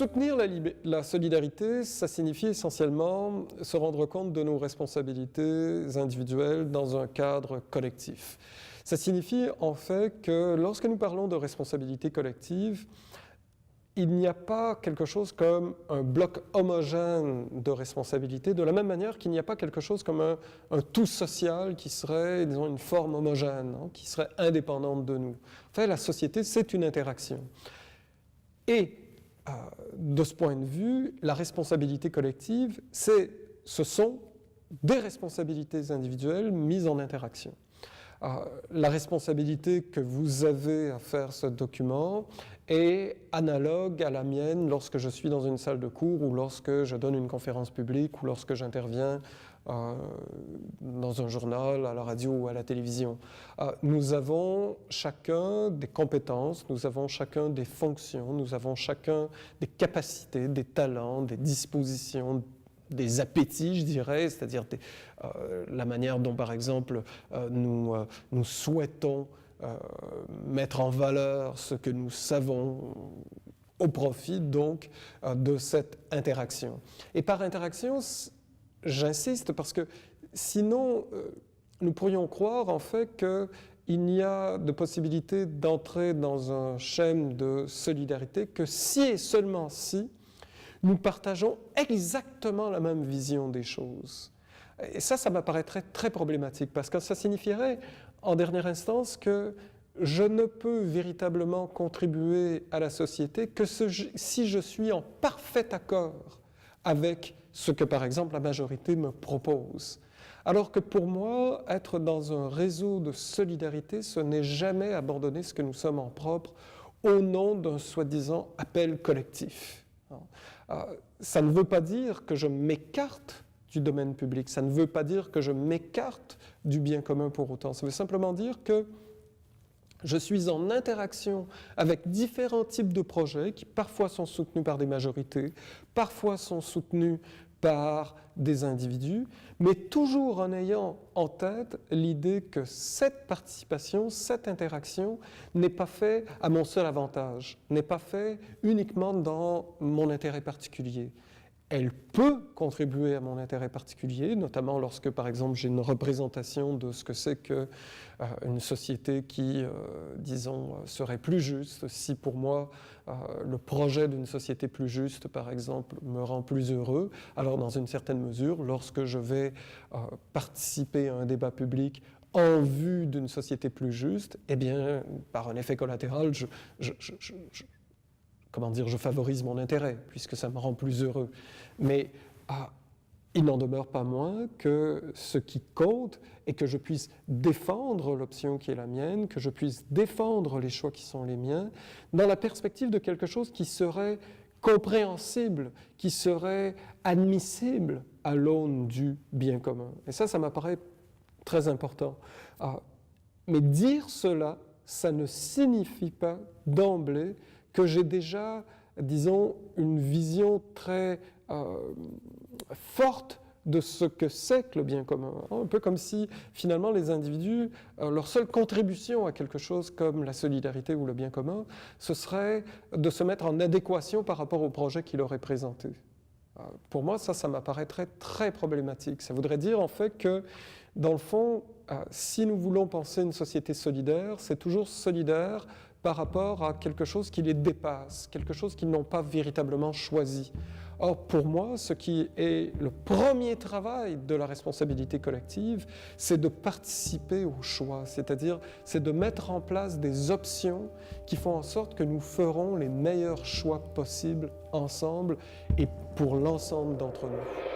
soutenir la solidarité, ça signifie essentiellement se rendre compte de nos responsabilités individuelles dans un cadre collectif. Ça signifie en fait que lorsque nous parlons de responsabilité collective, il n'y a pas quelque chose comme un bloc homogène de responsabilité, de la même manière qu'il n'y a pas quelque chose comme un tout social qui serait, disons, une forme homogène, hein, qui serait indépendante de nous. En fait, la société, c'est une interaction. Et de ce point de vue, la responsabilité collective, ce sont des responsabilités individuelles mises en interaction. La responsabilité que vous avez à faire ce document est analogue à la mienne lorsque je suis dans une salle de cours ou lorsque je donne une conférence publique ou lorsque j'interviens dans un journal, à la radio ou à la télévision. Nous avons chacun des compétences, nous avons chacun des fonctions, nous avons chacun des capacités, des talents, des dispositions, des appétits, je dirais, c'est-à-dire la manière dont, par exemple, nous souhaitons mettre en valeur ce que nous savons au profit, donc, de cette interaction. Et par interaction, j'insiste parce que sinon, nous pourrions croire, en fait, qu'il n'y a de possibilité d'entrer dans un schème de solidarité que si et seulement si nous partageons exactement la même vision des choses. Et ça m'apparaîtrait très problématique, parce que ça signifierait, en dernière instance, que je ne peux véritablement contribuer à la société que si je suis en parfait accord avec ce que, par exemple, la majorité me propose. Alors que pour moi, être dans un réseau de solidarité, ce n'est jamais abandonner ce que nous sommes en propre au nom d'un soi-disant appel collectif. Ça ne veut pas dire que je m'écarte du domaine public, ça ne veut pas dire que je m'écarte du bien commun pour autant. Ça veut simplement dire que je suis en interaction avec différents types de projets qui parfois sont soutenus par des majorités, parfois sont soutenus par des individus, mais toujours en ayant en tête l'idée que cette participation, cette interaction n'est pas faite à mon seul avantage, n'est pas faite uniquement dans mon intérêt particulier. Elle peut contribuer à mon intérêt particulier, notamment lorsque, par exemple, j'ai une représentation de ce que c'est qu'une société qui, disons, serait plus juste. Si pour moi, le projet d'une société plus juste, par exemple, me rend plus heureux, alors dans une certaine mesure, lorsque je vais participer à un débat public en vue d'une société plus juste, eh bien, par un effet collatéral, je favorise mon intérêt, puisque ça me rend plus heureux. Mais il n'en demeure pas moins que ce qui compte est que je puisse défendre l'option qui est la mienne, que je puisse défendre les choix qui sont les miens, dans la perspective de quelque chose qui serait compréhensible, qui serait admissible à l'aune du bien commun. Et ça m'apparaît très important. Mais dire cela, ça ne signifie pas d'emblée que j'ai déjà, disons, une vision très forte de ce que c'est que le bien commun. Un peu comme si, finalement, les individus, leur seule contribution à quelque chose comme la solidarité ou le bien commun, ce serait de se mettre en adéquation par rapport au projet qui leur est présenté. Pour moi, ça m'apparaîtrait très problématique. Ça voudrait dire, en fait, que, dans le fond, si nous voulons penser une société solidaire, c'est toujours solidaire par rapport à quelque chose qui les dépasse, quelque chose qu'ils n'ont pas véritablement choisi. Or, pour moi, ce qui est le premier travail de la responsabilité collective, c'est de participer au choix, c'est-à-dire c'est de mettre en place des options qui font en sorte que nous ferons les meilleurs choix possibles ensemble et pour l'ensemble d'entre nous.